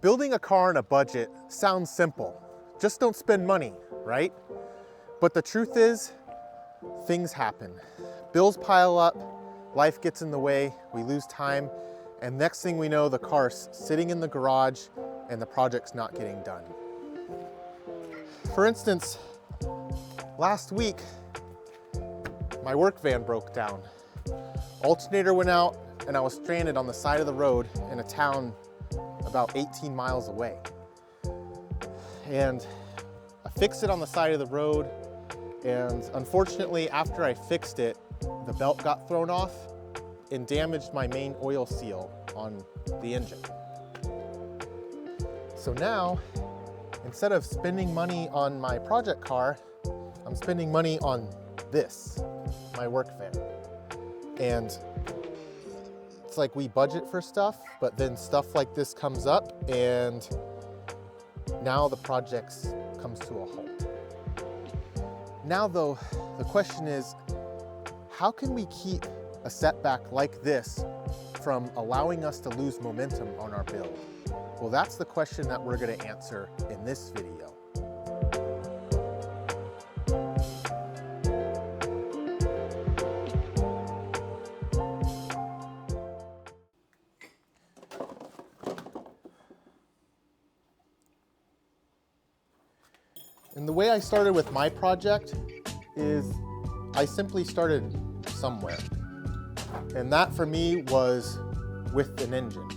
Building a car on a budget sounds simple. Just don't spend money, right? But the truth is, things happen. Bills pile up, life gets in the way, we lose time, and next thing we know, the car's sitting in the garage and the project's not getting done. For instance, last week, my work van broke down. Alternator went out and I was stranded on the side of the road in a town about 18 miles away. And I fixed it on the side of the road, and unfortunately after I fixed it, the belt got thrown off and damaged my main oil seal on the engine. So now, instead of spending money on my project car, I'm spending money on this, my work van. And it's like we budget for stuff, but then stuff like this comes up and now the project comes to a halt. Now though, the question is, how can we keep a setback like this from allowing us to lose momentum on our build? Well, that's the question that we're going to answer in this video. And the way I started with my project is I simply started somewhere. And that for me was with an engine.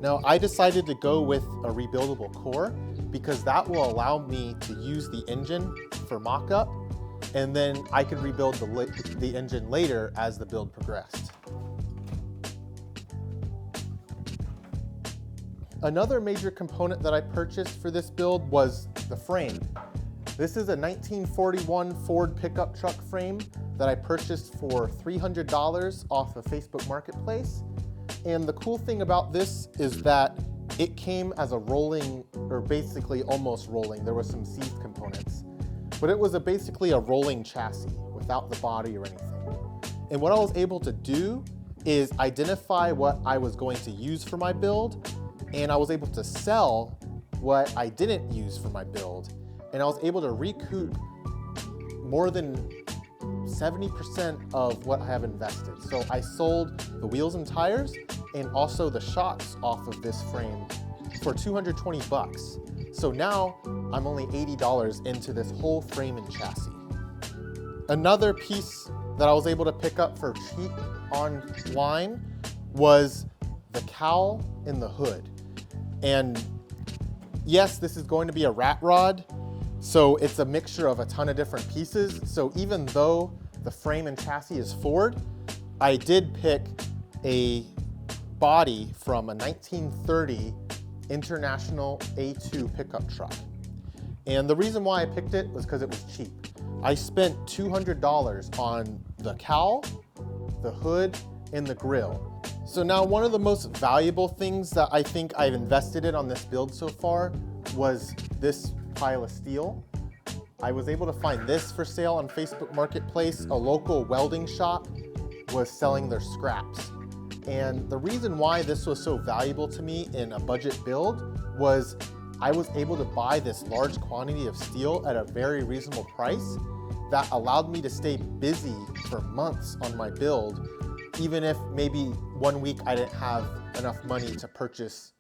Now I decided to go with a rebuildable core because that will allow me to use the engine for mock-up, and then I could rebuild the engine later as the build progressed. Another major component that I purchased for this build was the frame. This is a 1941 Ford pickup truck frame that I purchased for $300 off of Facebook Marketplace. And the cool thing about this is that it came as a rolling, or basically almost rolling. There were some seized components, but it was basically a rolling chassis without the body or anything. And what I was able to do is identify what I was going to use for my build, and I was able to sell what I didn't use for my build. And I was able to recoup more than 70% of what I have invested. So I sold the wheels and tires and also the shocks off of this frame for 220 bucks. So now I'm only $80 into this whole frame and chassis. Another piece that I was able to pick up for cheap online was the cowl and the hood. And yes, this is going to be a rat rod, so it's a mixture of a ton of different pieces. So even though the frame and chassis is Ford, I did pick a body from a 1930 International A2 pickup truck. And the reason why I picked it was because it was cheap. I spent $200 on the cowl, the hood, and the grille. So now one of the most valuable things that I think I've invested in on this build so far was this pile of steel. I was able to find this for sale on Facebook Marketplace. A local welding shop was selling their scraps. And the reason why this was so valuable to me in a budget build was I was able to buy this large quantity of steel at a very reasonable price that allowed me to stay busy for months on my build, even if maybe 1 week I didn't have enough money to purchase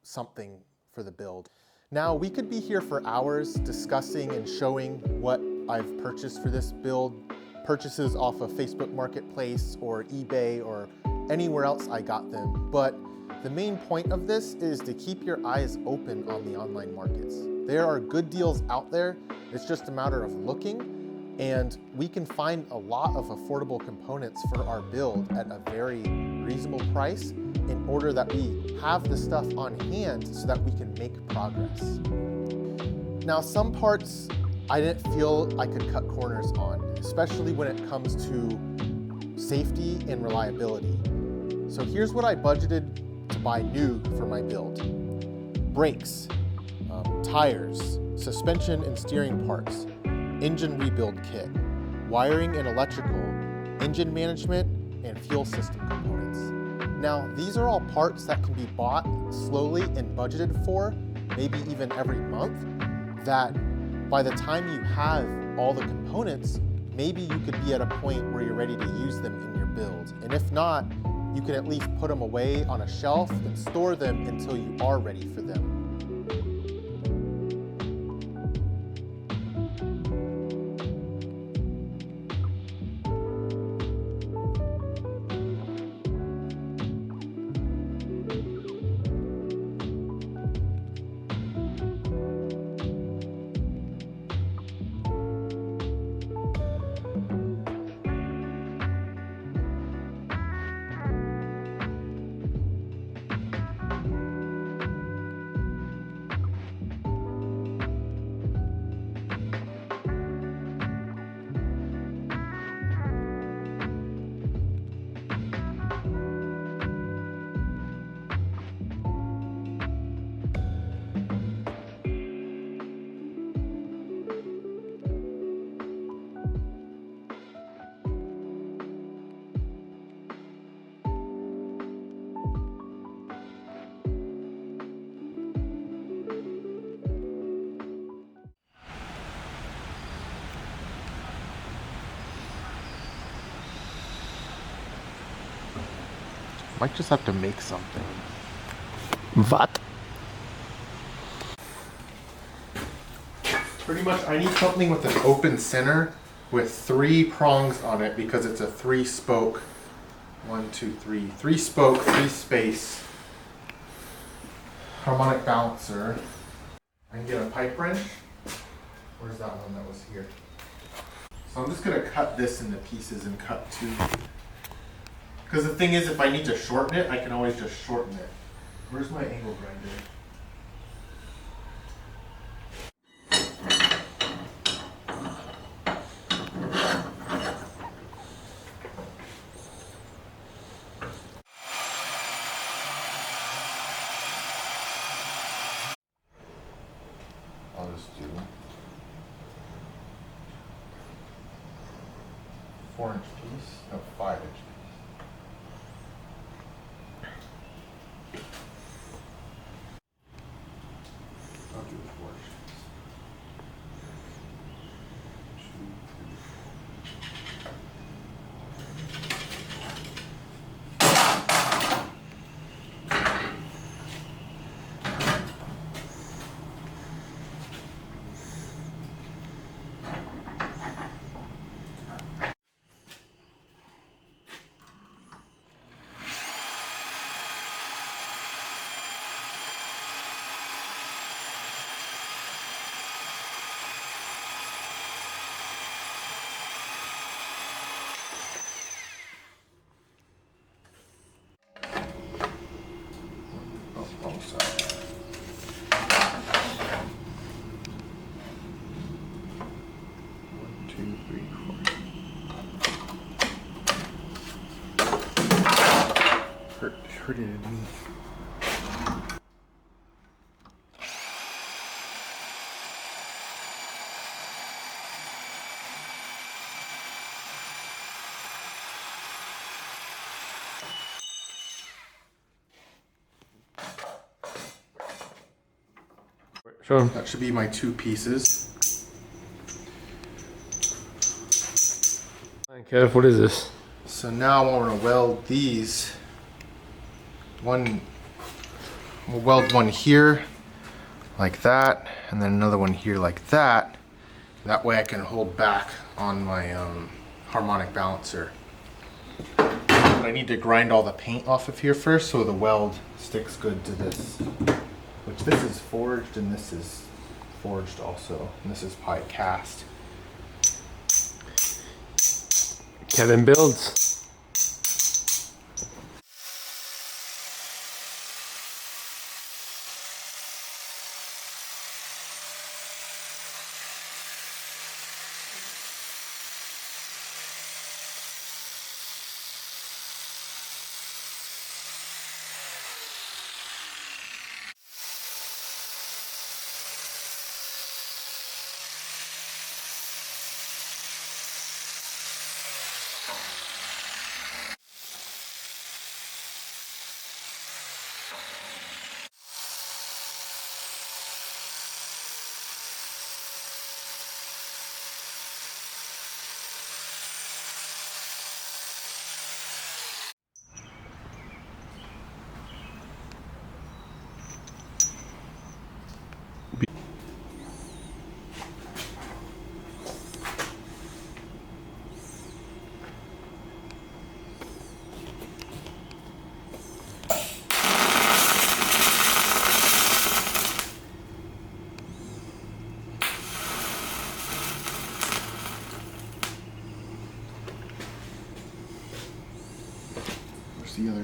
something for the build. Now, we could be here for hours discussing and showing what I've purchased for this build, purchases off of Facebook Marketplace or eBay or anywhere else I got them. But the main point of this is to keep your eyes open on the online markets. There are good deals out there. It's just a matter of looking, and we can find a lot of affordable components for our build at a very reasonable price in order that we have the stuff on hand so that we can make progress. Now, some parts I didn't feel I could cut corners on, especially when it comes to safety and reliability. So here's what I budgeted to buy new for my build. Brakes, tires, suspension and steering parts, engine rebuild kit, wiring and electrical, engine management, and fuel system components. Now, these are all parts that can be bought slowly and budgeted for, maybe even every month, that by the time you have all the components, maybe you could be at a point where you're ready to use them in your build. And if not, you can at least put them away on a shelf and store them until you are ready for them. Might just have to make something. What? Pretty much, I need something with an open center with 3 prongs on it because it's a 3-spoke, 1, 2, 3, 3-spoke, 3-space harmonic balancer. I can get a pipe wrench. Where's that one that was here? So I'm just gonna cut this into pieces and cut 2. Because the thing is, if I need to shorten it, I can always just shorten it. Where's my angle grinder? I'll just do 4-inch piece, no, 5-inch piece. I'll do 4 inches. Hurted me. Sure. That should be my 2 pieces. Okay, what is this? So now I want to weld these. We'll weld one here like that, and then another one here like that. That way I can hold back on my harmonic balancer. But I need to grind all the paint off of here first so the weld sticks good to this. Which this is forged and this is forged also. And this is probably cast. Kevin builds.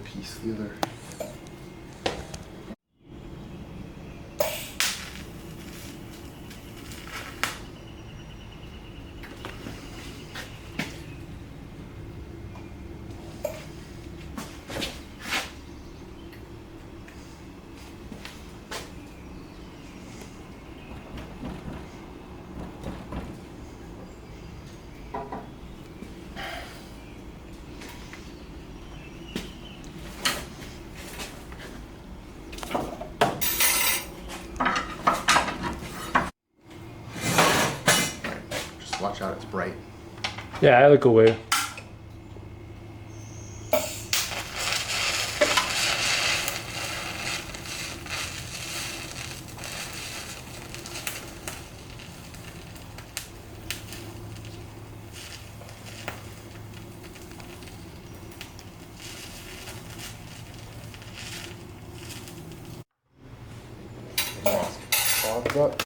piece, the other. Watch out, it's bright. Yeah, I look away. Fogged up.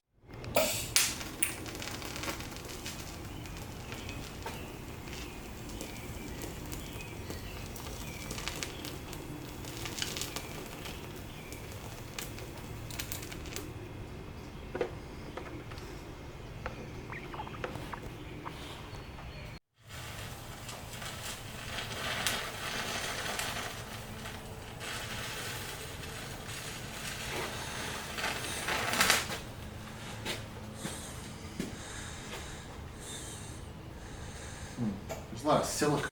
There's a lot of silicone.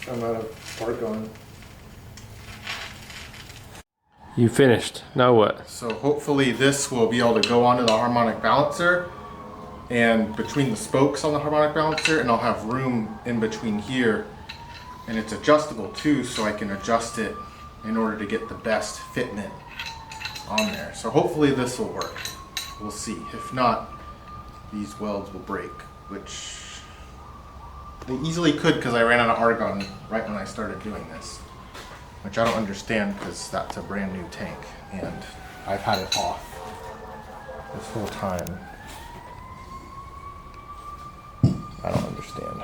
I'm out of argon. You finished. Now what? So hopefully this will be able to go onto the harmonic balancer and between the spokes on the harmonic balancer, and I'll have room in between here, and it's adjustable too, so I can adjust it in order to get the best fitment on there. So hopefully this will work. We'll see. If not, these welds will break, which they easily could because I ran out of argon right when I started doing this, which I don't understand because that's a brand new tank and I've had it off this whole time. I don't understand.